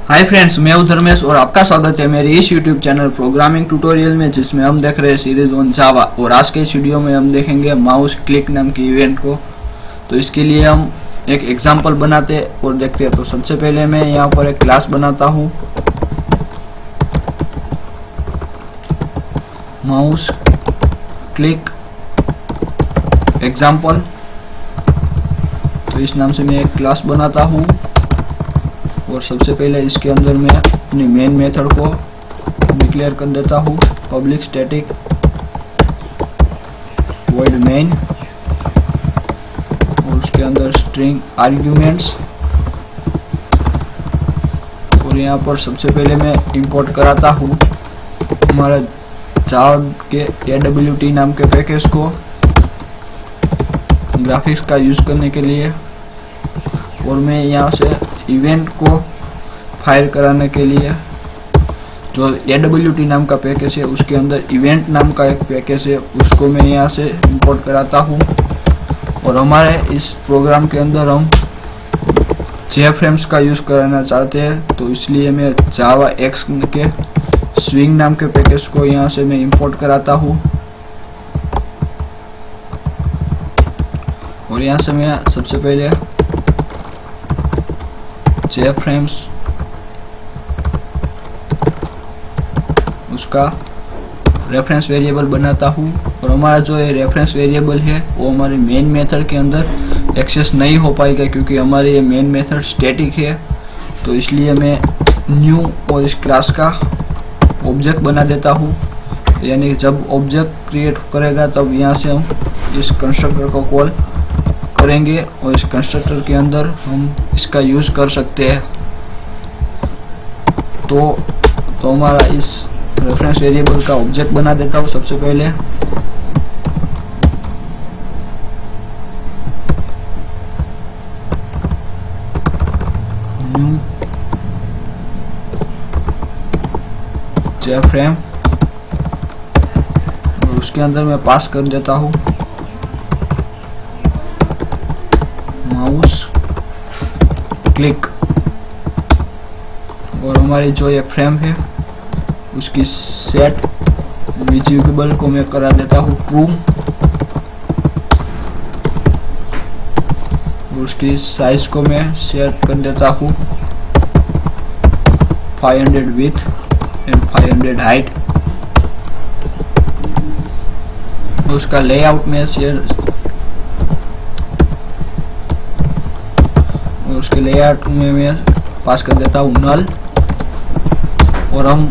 Hi friends, मैं हूं धर्मेश और आपका स्वागत है मेरे इस यूट्यूब चैनल प्रोग्रामिंग ट्यूटोरियल में, जिसमें हम देख रहे हैं सीरीज ऑन जावा। और आज के इस वीडियो में हम देखेंगे माउस क्लिक नाम की इवेंट को। तो इसके लिए हम एक एग्जांपल बनाते और देखते हैं। तो सबसे पहले मैं यहाँ पर एक क्लास बनाता हूँ, माउस क्लिक एग्जाम्पल। तो इस नाम से मैं एक क्लास बनाता हूँ और सबसे पहले इसके अंदर मैं अपनी मेन मेथड को डिक्लेयर कर देता हूँ, पब्लिक स्टैटिक वॉइड मेन, और उसके अंदर स्ट्रिंग आर्ग्यूमेंट्स। और यहाँ पर सबसे पहले मैं इंपोर्ट कराता हूँ हमारा जावा के AWT नाम के पैकेज को ग्राफिक्स का यूज करने के लिए। और मैं यहाँ से इवेंट को फायर कराने के लिए जो AWT नाम का पैकेज है उसके अंदर इवेंट नाम का एक पैकेज है, उसको मैं यहाँ से इंपोर्ट कराता हूँ। और हमारे इस प्रोग्राम के अंदर हम JFrames का यूज़ कराना चाहते हैं, तो इसलिए मैं जावा एक्स के स्विंग नाम के पैकेज को यहाँ से मैं इंपोर्ट कराता हूँ। और यहाँ से मैं सबसे पहले JFrames उसका रेफरेंस वेरिएबल बनाता हूँ। और हमारा जो ये रेफरेंस वेरिएबल है वो हमारे मेन मेथड के अंदर एक्सेस नहीं हो पाएगा, क्योंकि हमारे ये मेन मेथड स्टैटिक है। तो इसलिए मैं न्यू और इस क्लास का ऑब्जेक्ट बना देता हूँ, यानी कि जब ऑब्जेक्ट क्रिएट करेगा तब यहाँ से हम इस कंस्ट्रक्टर को कॉल करेंगे और इस कंस्ट्रक्टर के अंदर हम इसका यूज कर सकते हैं। तो हमारा इस रेफरेंस वेरिएबल का ऑब्जेक्ट बना देता हूँ सबसे पहले। न्यू JFrame, और उसके अंदर मैं पास कर देता हूँ माउस क्लिक। और हमारी जो ये फ्रेम है उसकी सेट विजिबल को मैं करा देता हूँ ट्रू, और उसकी साइज को मैं सेट कर देता हूँ 500 विड्थ एंड 500 हाइट। और उसका लेआउट में उसके लेआउट में मैं पास कर देता हूँ नल। और हम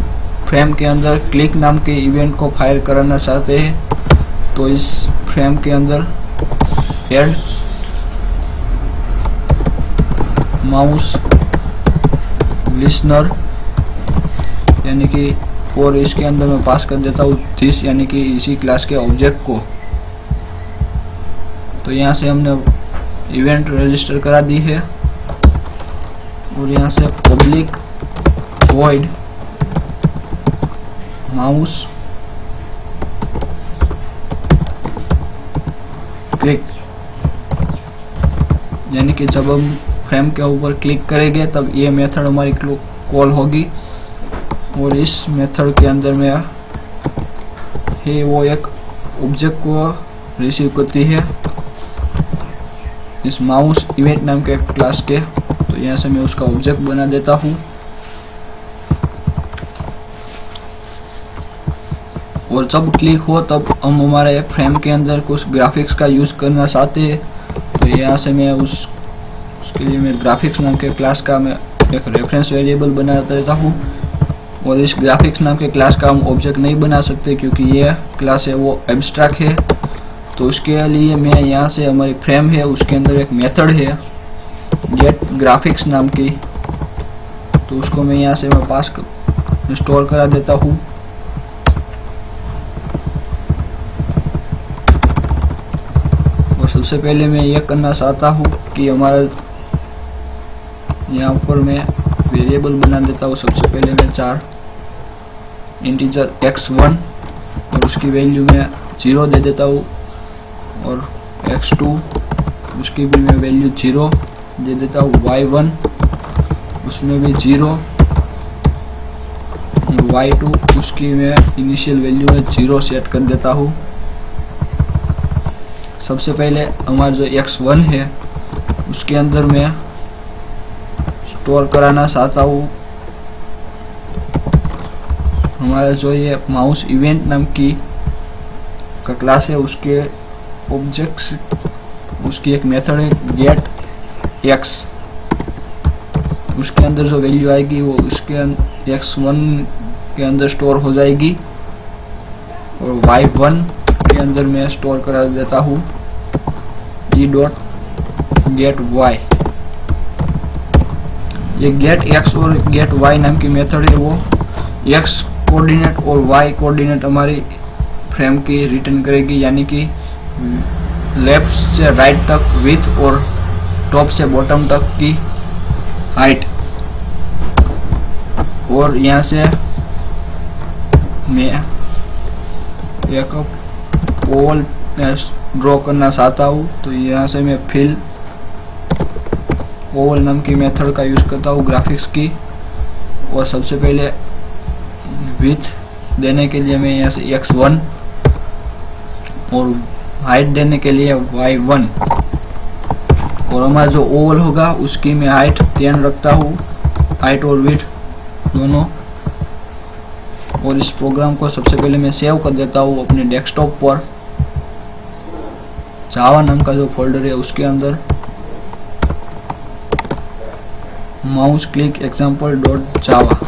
फ्रेम के अंदर क्लिक नाम के इवेंट को फायर करना चाहते हैं, तो इस फ्रेम के अंदर ऐड माउस लिसनर, यानी कि, और इसके अंदर मैं पास कर देता हूँ दिस, यानी कि इसी क्लास के ऑब्जेक्ट को। तो यहाँ से हमने इवेंट रजिस्टर करा दी है। और यहाँ से पब्लिक वॉइड माउस क्लिक, यानी कि जब हम फ्रेम के ऊपर क्लिक करेंगे तब ये मेथड हमारी कॉल होगी। और इस मेथड के अंदर में है वो एक ऑब्जेक्ट को रिसीव करती है इस माउस इवेंट नाम के क्लास के। तो यहाँ से मैं उसका ऑब्जेक्ट बना देता हूँ। और जब क्लिक हो तब हम हमारे फ्रेम के अंदर कुछ ग्राफिक्स का यूज़ करना चाहते हैं, तो यहाँ से मैं उसके लिए मैं ग्राफिक्स नाम के क्लास का मैं एक रेफरेंस वेरिएबल बना देता हूँ। और इस ग्राफिक्स नाम के क्लास का हम ऑब्जेक्ट नहीं बना सकते, क्योंकि ये क्लास है वो एब्स्ट्रैक्ट है। तो उसके लिए मैं यहाँ से हमारी फ्रेम है उसके अंदर एक मेथड है गेट ग्राफिक्स नाम की, तो उसको मैं यहाँ से मैं पास इंस्टॉल करा देता हूँ। और सबसे पहले मैं ये करना चाहता हूँ कि हमारा यहाँ पर मैं वेरिएबल बना देता हूँ। सबसे पहले मैं 4 इंटीजर x1 और उसकी वैल्यू मैं 0 दे देता हूँ, और x2 उसकी भी मैं वैल्यू 0 दे देता हूँ, y1 उसमें भी 0 y2 उसकी मैं इनिशियल वैल्यू में 0 सेट कर देता हूँ। सबसे पहले हमारा जो x1 है उसके अंदर मैं स्टोर कराना चाहता हूँ हमारा जो ये माउस इवेंट नाम की का क्लास है, उसके ऑब्जेक्ट्स, उसकी एक मेथड है गेट x। उसके अंदर जो वैल्यू आएगी वो उसके x1 के अंदर स्टोर हो जाएगी और y1 के अंदर मैं स्टोर करा देता हूँ d डॉट गेट y। ये गेट x और गेट y नाम की मेथड है, वो x कोऑर्डिनेट और y कोऑर्डिनेट हमारी फ्रेम की रिटर्न करेगी, यानी कि लेफ्ट से राइट तक विड्थ और टॉप से बॉटम तक की हाइट। और यहाँ से मैं एक पोल ड्रॉ करना चाहता हूँ, तो यहाँ से मैं फिल ओवल नाम की मेथड का यूज करता हूँ ग्राफिक्स की। और सबसे पहले विड्थ देने के लिए मैं यहाँ से x1 और हाइट देने के लिए y1, और हमारा जो ओवल होगा उसकी मैं हाइट 10 रखता हूँ, हाइट और विड्थ दोनों। और इस प्रोग्राम को सबसे पहले मैं सेव कर देता हूँ अपने डेस्कटॉप पर, जावा नाम का जो फोल्डर है उसके अंदर mouse click example dot Java.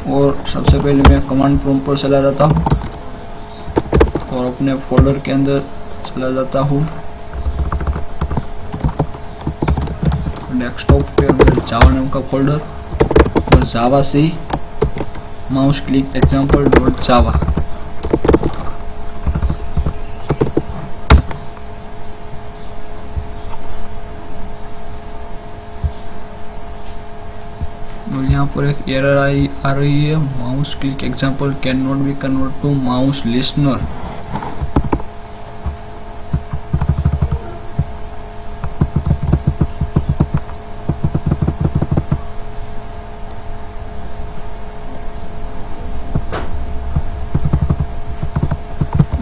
और सबसे पहले मैं कमांड प्रॉम्प्ट पर चला जाता हूँ और अपने फोल्डर के अंदर चला जाता हूँ, डेस्कटॉप के अंदर जावा नाम का फोल्डर और Java C mouse click example dot Java. और यहाँ पर एक एरर आ रही है, mouse click example can not be convert to mouse listener.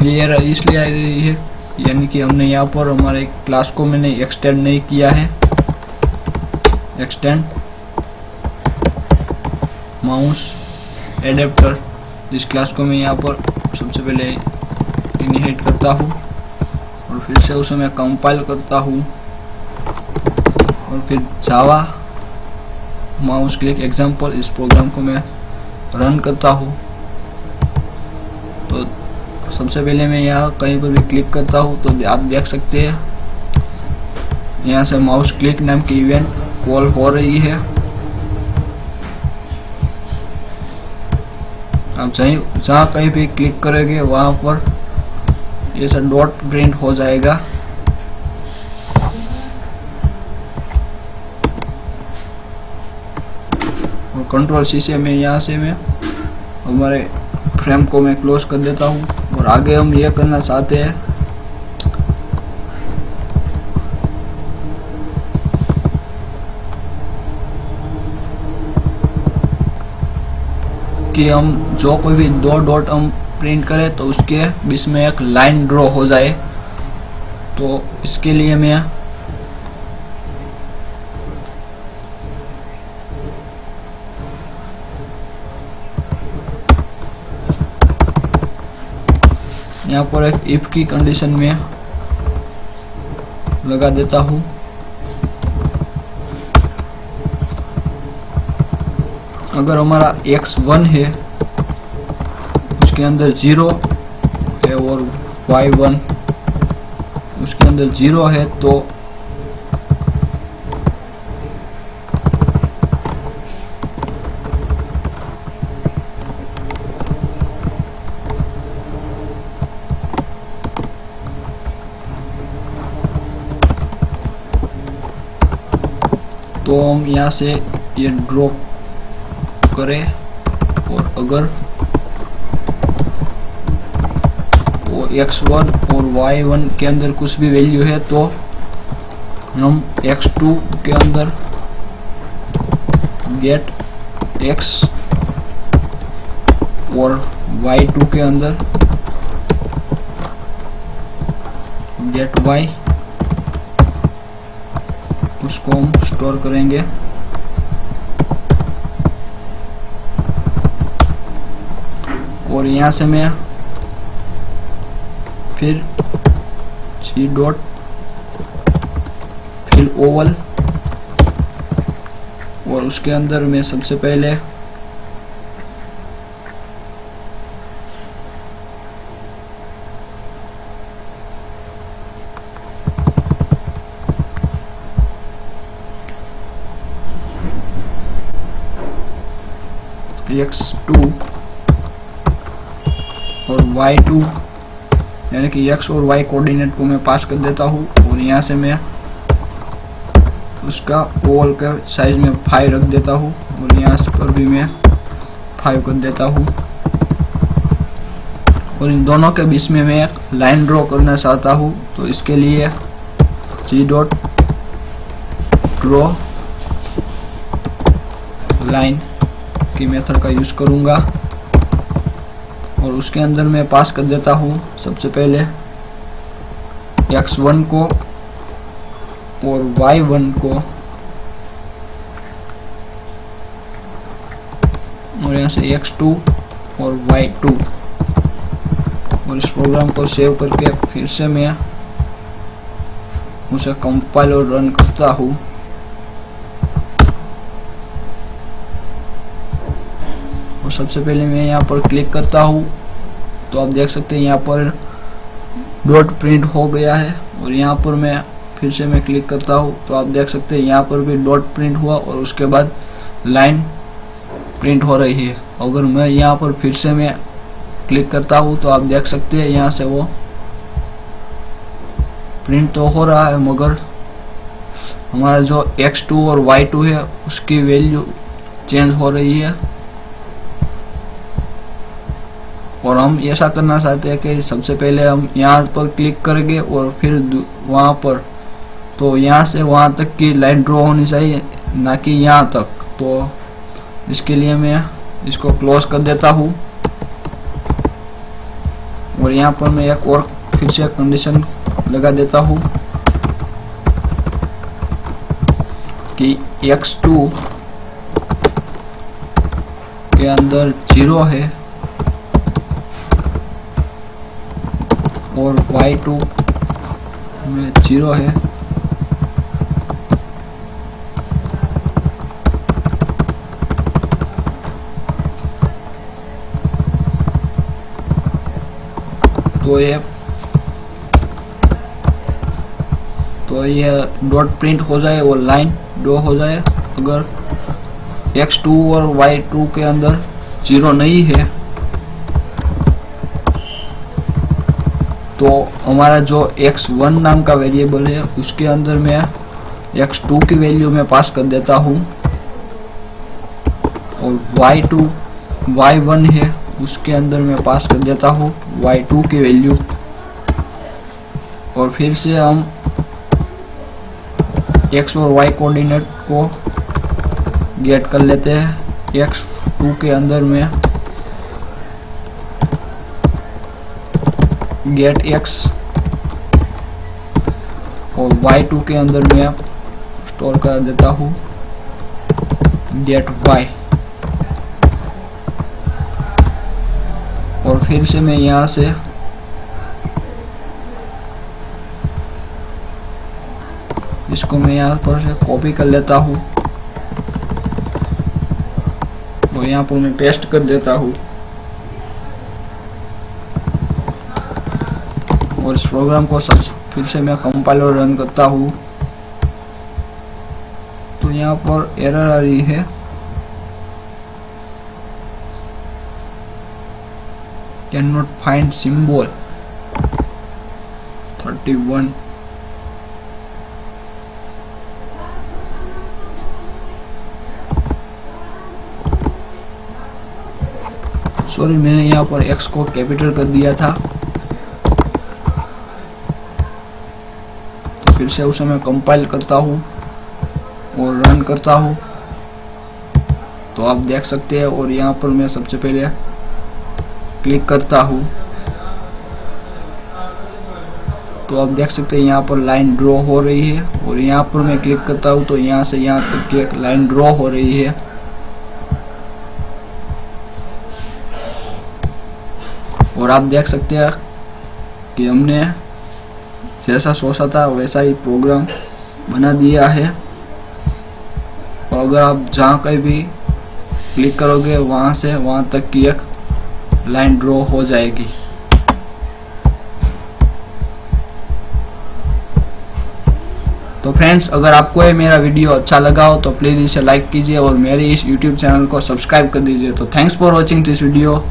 ये एरर इसलिए आ रही है यानी कि हमने यहाँ पर हमारे क्लास को मैंने एक्सटेंड नहीं किया है, एक्सटेंड माउस एडेप्टर। इस क्लास को मैं यहाँ पर सबसे पहले इनिशिएट करता हूँ और फिर से उसे मैं कंपाइल करता हूँ और फिर जावा माउस क्लिक एग्जाम्पल इस प्रोग्राम को मैं रन करता हूँ। तो सबसे पहले मैं यहाँ कहीं पर भी क्लिक करता हूँ तो आप देख सकते हैं यहाँ से माउस क्लिक नाम की इवेंट कॉल हो रही है। आप जहाँ कहीं भी क्लिक करेंगे वहाँ पर ये सब डॉट प्रिंट हो जाएगा। और कंट्रोल सी से मैं यहाँ से मैं हमारे फ्रेम को मैं क्लोज कर देता हूँ। और आगे हम ये करना चाहते हैं कि हम जो कोई भी दो डॉट हम प्रिंट करें तो उसके बीच में एक लाइन ड्रॉ हो जाए। तो इसके लिए मैं यहाँ पर एक इफ की कंडीशन में लगा देता हूँ। अगर हमारा x1 है उसके अंदर 0 है और y1 उसके अंदर 0 है तो हम यहाँ से ये ड्रॉप करें। और अगर वो x1 और y1 के अंदर कुछ भी वैल्यू है तो हम x2 के अंदर गेट x और y2 के अंदर गेट y उसको हम स्टोर करेंगे। और यहाँ से मैं फिर g डॉट फिर ओवल और उसके अंदर मैं सबसे पहले x2 और y2 यानी कि x और y कोऑर्डिनेट को मैं पास कर देता हूँ। और यहाँ से मैं उसका ओवल का साइज में 5 रख देता हूँ और यहाँ पर भी मैं 5 कर देता हूँ। और इन दोनों के बीच में मैं एक लाइन ड्रॉ करना चाहता हूँ, तो इसके लिए g डॉट ड्रॉ लाइन की मेथड का यूज करूंगा। और उसके अंदर मैं पास कर देता हूँ सबसे पहले x1 को और y1 को, और यहाँ से x2 और y2। और इस प्रोग्राम को सेव करके फिर से मैं उसे कंपाइल और रन करता हूँ। और सबसे पहले मैं यहाँ पर क्लिक करता हूँ तो आप देख सकते हैं यहाँ पर डॉट प्रिंट हो गया है। और यहाँ पर मैं फिर से मैं क्लिक करता हूँ तो आप देख सकते हैं यहाँ पर भी डॉट प्रिंट हुआ और उसके बाद लाइन प्रिंट हो रही है। अगर मैं यहाँ पर फिर से मैं क्लिक करता हूँ तो आप देख सकते हैं यहाँ से वो प्रिंट तो हो रहा है, मगर हमारा जो x2 और y2 है उसकी वैल्यू चेंज हो रही है। और हम ऐसा करना चाहते हैं कि सबसे पहले हम यहाँ पर क्लिक करेंगे और फिर वहाँ पर, तो यहाँ से वहाँ तक की लाइन ड्रॉ होनी चाहिए, ना कि यहाँ तक। तो इसके लिए मैं इसको क्लोज कर देता हूँ। और यहाँ पर मैं एक और फिर से कंडीशन लगा देता हूँ कि x2 के अंदर 0 है और y2 में 0 है। तो ये डॉट प्रिंट हो जाए और लाइन ड्रॉ हो जाए। अगर x2 और y2 के अंदर 0 नहीं है तो हमारा जो x1 नाम का वेरिएबल है उसके अंदर मैं x2 की वैल्यू में पास कर देता हूँ। और y1 है उसके अंदर मैं पास कर देता हूँ y2 की वैल्यू। और फिर से हम x और y कोऑर्डिनेट को गेट कर लेते हैं। x2 के अंदर में गेट x और y2 के अंदर मैं स्टोर कर देता हूँ गेट y। और फिर से मैं यहाँ से इसको मैं यहाँ पर से कॉपी कर लेता हूँ और यहाँ पर मैं पेस्ट कर देता हूँ। और इस प्रोग्राम को फिर से मैं कंपाइल और रन करता हूँ तो यहाँ पर एरर आ रही है, can not find symbol 31। Sorry, मैंने यहाँ पर x को कैपिटल कर दिया था। फिर से उसे मैं कंपाइल करता हूँ और रन करता हूँ तो आप देख सकते हैं। और यहाँ पर मैं सबसे पहले क्लिक करता हूँ तो आप देख सकते हैं यहाँ पर लाइन ड्रॉ हो रही है। और यहाँ पर मैं क्लिक करता हूँ तो यहाँ से यहाँ तक की एक लाइन ड्रॉ हो रही है। और आप देख सकते हैं कि हमने जैसा सोचा था वैसा ही प्रोग्राम बना दिया है। और अगर आप जहाँ कहीं भी क्लिक करोगे वहाँ से वहाँ तक की एक लाइन ड्रॉ हो जाएगी। तो फ्रेंड्स, अगर आपको ये मेरा वीडियो अच्छा लगा हो तो प्लीज़ इसे लाइक कीजिए और मेरे इस YouTube चैनल को सब्सक्राइब कर दीजिए। तो thanks for watching this video.